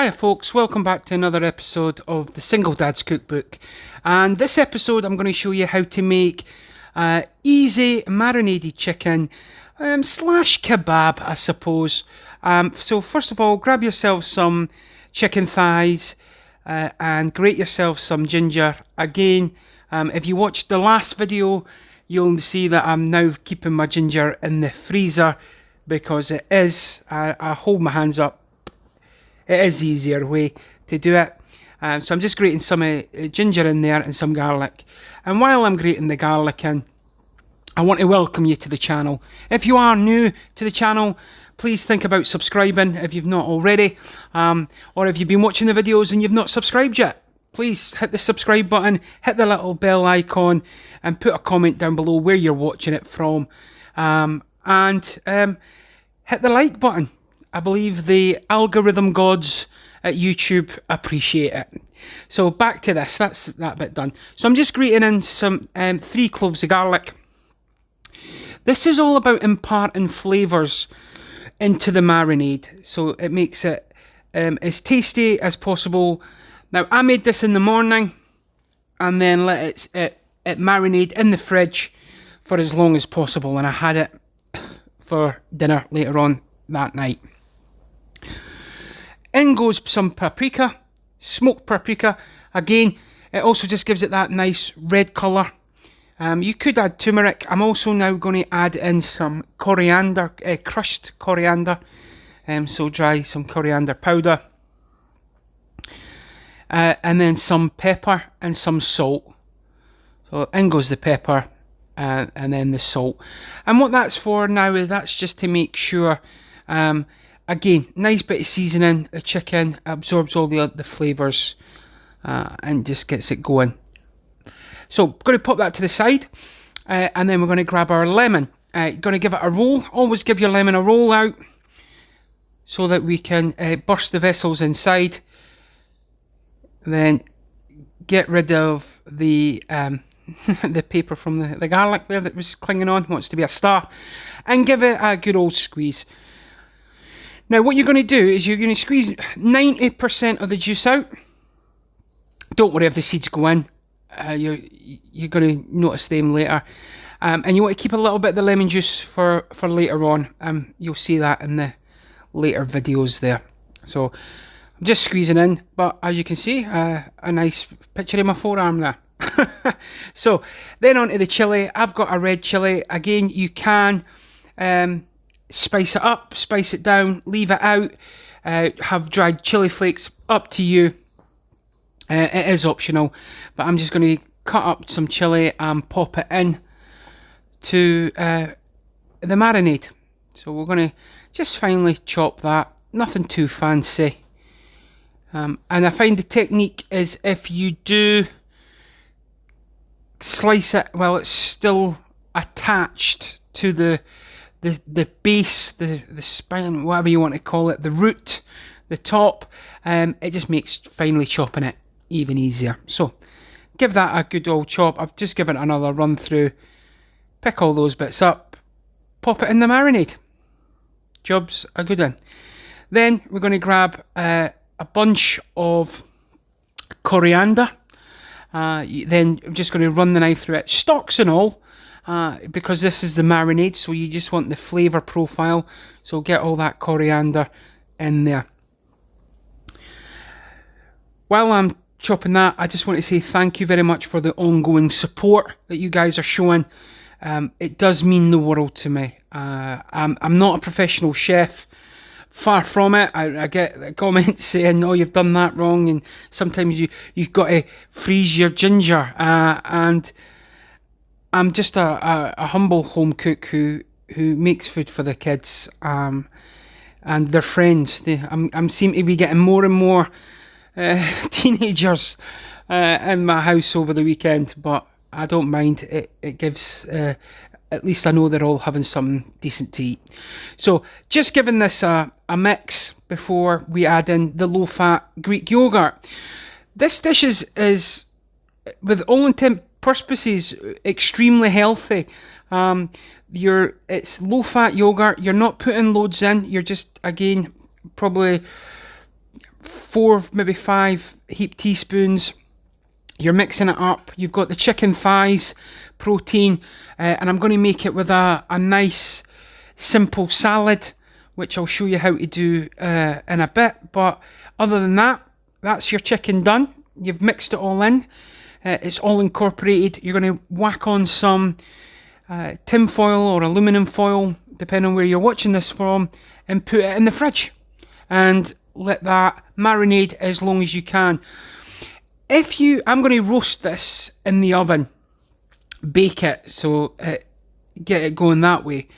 Hiya folks, welcome back to another episode of the Single Dad's Cookbook, and this episode I'm going to show you how to make easy marinated chicken slash kebab, I suppose. So first of all, grab yourself some chicken thighs and grate yourself some ginger. Again, if you watched the last video, you'll see that I'm now keeping my ginger in the freezer because it is, I hold my hands up, it is the easier way to do it. So I'm just grating some ginger in there and some garlic. And while I'm grating the garlic in, I want to welcome you to the channel. If you are new to the channel, please think about subscribing if you've not already. Or if you've been watching the videos and you've not subscribed yet, please hit the subscribe button, hit the little bell icon, and put a comment down below where you're watching it from. And hit the like button. I believe the algorithm gods at YouTube appreciate it. So back to this, that's that bit done. So I'm just grating in some 3 cloves of garlic. This is all about imparting flavours into the marinade, so it makes it as tasty as possible. Now I made this in the morning and then let it marinate in the fridge for as long as possible, and I had it for dinner later on that night. In goes some paprika, smoked paprika. Again, it also just gives it that nice red colour. You could add turmeric. I'm also now going to add in some coriander, crushed coriander. So dry some coriander powder. And then some pepper and some salt. So in goes the pepper and then the salt. And what that's for now is that's just to make sure... again, nice bit of seasoning. The chicken absorbs all the flavours and just gets it going. So, going to pop that to the side, and then we're going to grab our lemon. Going to give it a roll. Always give your lemon a roll out so that we can burst the vessels inside. Then get rid of the the paper from the garlic there that was clinging on. Wants to be a star, and give it a good old squeeze. Now what you're going to do is you're going to squeeze 90% of the juice out. Don't worry if the seeds go in. You're going to notice them later. And you want to keep a little bit of the lemon juice for later on. You'll see that in the later videos there. So I'm just squeezing in. But as you can see, a nice picture of my forearm there. So then onto the chilli. I've got a red chilli. Again, you can... spice it up, spice it down, leave it out, have dried chili flakes, up to you. It is optional, but I'm just going to cut up some chili and pop it in to the marinade. So we're going to just finely chop that, nothing too fancy. And I find the technique is if you do slice it while it's still attached to the base, the spine, whatever you want to call it, the root, the top, it just makes finely chopping it even easier. So give that a good old chop. I've just given it another run through, pick all those bits up, pop it in the marinade. Job's a good one. Then we're going to grab a bunch of coriander. Then I'm just going to run the knife through it, stalks and all. Because this is the marinade, so you just want the flavour profile, so get all that coriander in there. While I'm chopping that, I just want to say thank you very much for the ongoing support that you guys are showing. It does mean the world to me. I'm not a professional chef, far from it. I get comments saying, oh, you've done that wrong, and sometimes you've got to freeze your ginger, and I'm just a humble home cook who makes food for the kids and their friends. I'm seem to be getting more and more teenagers in my house over the weekend, but I don't mind. It gives, at least I know they're all having something decent to eat. So just giving this a mix before we add in the low-fat Greek yogurt. This dish is with all intent purposes extremely healthy. It's low fat yogurt. You're not putting loads in. You're just, again, probably 4, maybe 5 heaped teaspoons. You're mixing it up. You've got the chicken thighs, protein, and I'm going to make it with a nice, simple salad, which I'll show you how to do in a bit. But other than that, that's your chicken done. You've mixed it all in. It's all incorporated. You're going to whack on some tin foil or aluminium foil, depending on where you're watching this from, and put it in the fridge. And let that marinate as long as you can. I'm going to roast this in the oven, bake it, so get it going that way.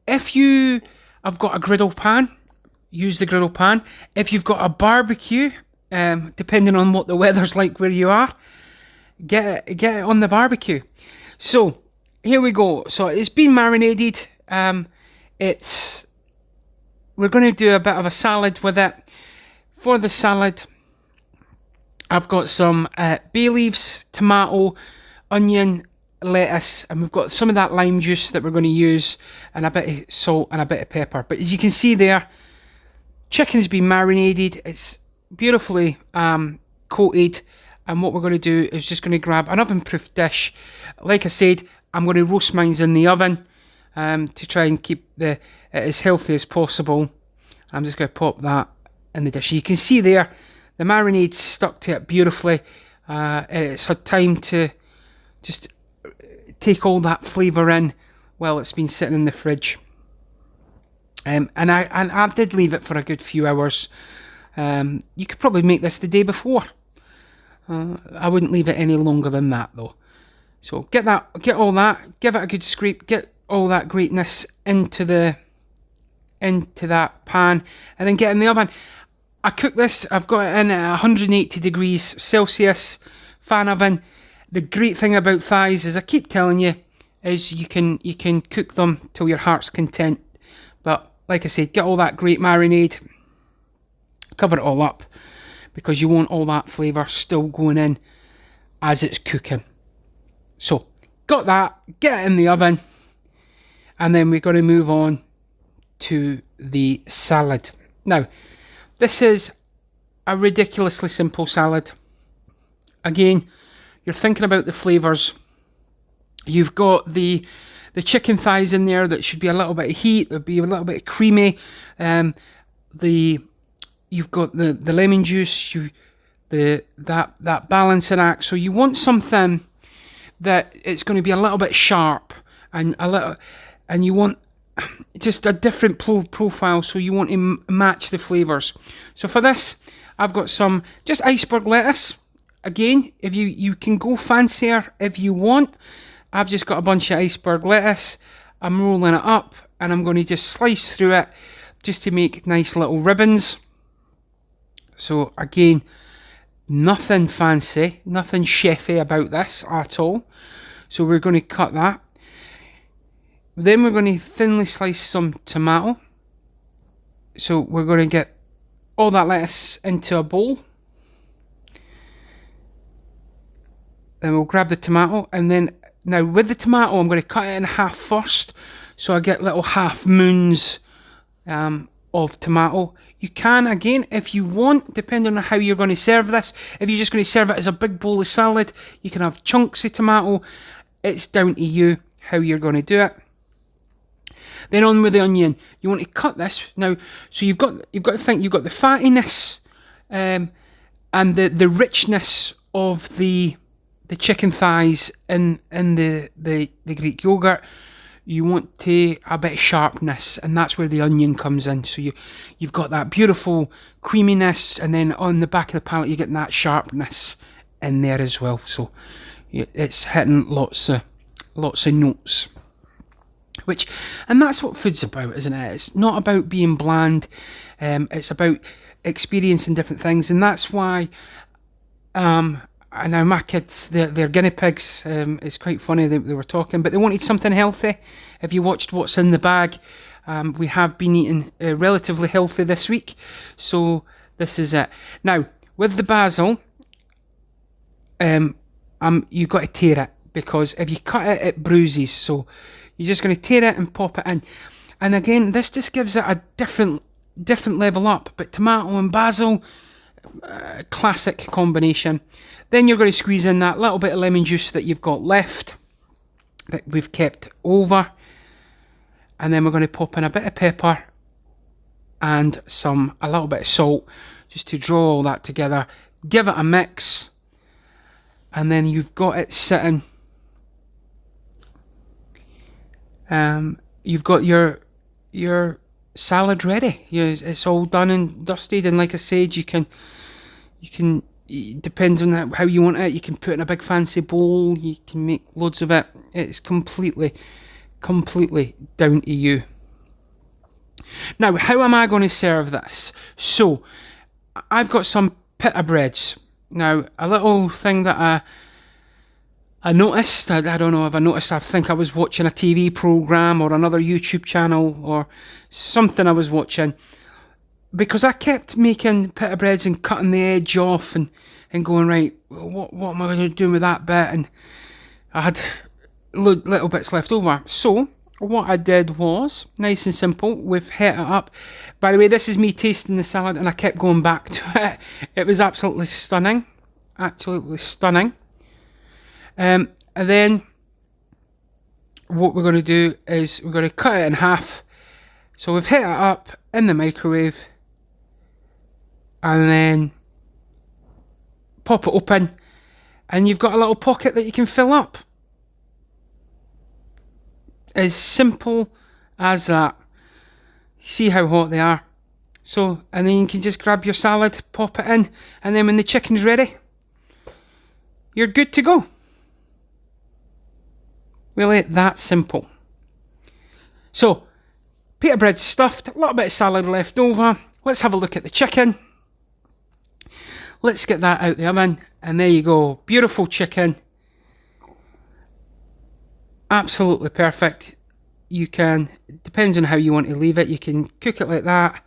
If you have got a griddle pan, use the griddle pan. If you've got a barbecue, depending on what the weather's like where you are, get it on the barbecue. So here we go. So it's been marinated. We're going to do a bit of a salad with it. For the salad, I've got some bay leaves, tomato, onion, lettuce, and we've got some of that lime juice that we're going to use, and a bit of salt and a bit of pepper. But as you can see there, chicken's been marinated. It's beautifully coated, and what we're going to do is just going to grab an oven-proof dish. Like I said, I'm going to roast mine in the oven to try and keep it as healthy as possible. I'm just going to pop that in the dish. You can see there, the marinade stuck to it beautifully. It's had time to just take all that flavour in while it's been sitting in the fridge. And I did leave it for a good few hours. You could probably make this the day before. I wouldn't leave it any longer than that though. So get all that, give it a good scrape, get all that greatness into that pan, and then get in the oven. I cook this, I've got it in at 180 degrees Celsius, fan oven. The great thing about thighs, as I keep telling you, is you can cook them till your heart's content. But like I said, get all that great marinade, cover it all up, because you want all that flavour still going in as it's cooking. So, got that, get it in the oven, and then we're going to move on to the salad. Now, this is a ridiculously simple salad. Again, you're thinking about the flavours. You've got the chicken thighs in there that should be a little bit of heat, there'll be a little bit of creamy. You've got the lemon juice, that balancing act. So you want something that it's going to be a little bit sharp and you want just a different profile, so you want to match the flavours. So for this, I've got some just iceberg lettuce. Again, if you can go fancier if you want. I've just got a bunch of iceberg lettuce. I'm rolling it up and I'm going to just slice through it just to make nice little ribbons. So again, nothing fancy, nothing chefy about this at all. So we're going to cut that. Then we're going to thinly slice some tomato. So we're going to get all that lettuce into a bowl. Then we'll grab the tomato, and then now with the tomato I'm going to cut it in half first, so I get little half moons of tomato. You can, again, if you want, depending on how you're going to serve this. If you're just going to serve it as a big bowl of salad, you can have chunks of tomato. It's down to you how you're going to do it. Then on with the onion. You want to cut this now. So you've got to think you've got the fattiness and the richness of the chicken thighs in the Greek yogurt. You want a bit of sharpness, and that's where the onion comes in. So you've got that beautiful creaminess, and then on the back of the palate you're getting that sharpness in there as well. So it's hitting lots of notes. And that's what food's about, isn't it? It's not about being bland. It's about experiencing different things, and that's why. And now my kids, they're guinea pigs. It's quite funny they were talking, but they wanted something healthy. If you watched What's in the Bag, we have been eating relatively healthy this week, so this is it. Now with the basil, you've got to tear it, because if you cut it, it bruises. So you're just going to tear it and pop it in. And again, this just gives it a different level up. But tomato and basil, classic combination. Then you're going to squeeze in that little bit of lemon juice that you've got left, that we've kept over. And then we're going to pop in a bit of pepper and a little bit of salt, just to draw all that together. Give it a mix, and then you've got it sitting. You've got your salad ready. It's all done and dusted, and like I said, you can it depends on how you want it. You can put it in a big fancy bowl. You can make loads of it. It's completely down to you. Now, how am I going to serve this? So, I've got some pita breads. Now, a little thing that I noticed, I don't know if I noticed, I think I was watching a TV programme or another YouTube channel or something I was watching, because I kept making pita breads and cutting the edge off and going, right, what am I going to do with that bit? And I had little bits left over. So, what I did was, nice and simple, we've hit it up. By the way, this is me tasting the salad, and I kept going back to it. It was absolutely stunning. Absolutely stunning. And then what we're going to do is we're going to cut it in half. So we've hit it up in the microwave, and then pop it open, and you've got a little pocket that you can fill up. As simple as that. See how hot they are. So, and then you can just grab your salad, pop it in, and then when the chicken's ready, you're good to go. Really, that simple. So, pita bread stuffed, a little bit of salad left over. Let's have a look at the chicken. Let's get that out the oven, and there you go. Beautiful chicken. Absolutely perfect. You can, depends on how you want to leave it, you can cook it like that,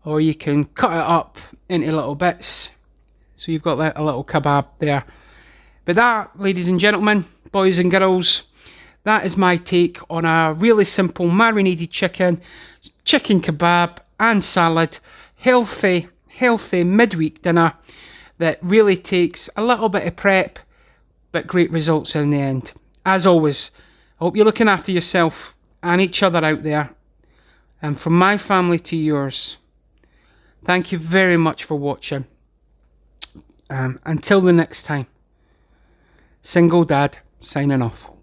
or you can cut it up into little bits. So you've got a little kebab there. But that, ladies and gentlemen, boys and girls, that is my take on a really simple marinated chicken kebab and salad. Healthy midweek dinner that really takes a little bit of prep, but great results in the end. As always, I hope you're looking after yourself and each other out there. And from my family to yours, thank you very much for watching. Until the next time, Single Dad signing off.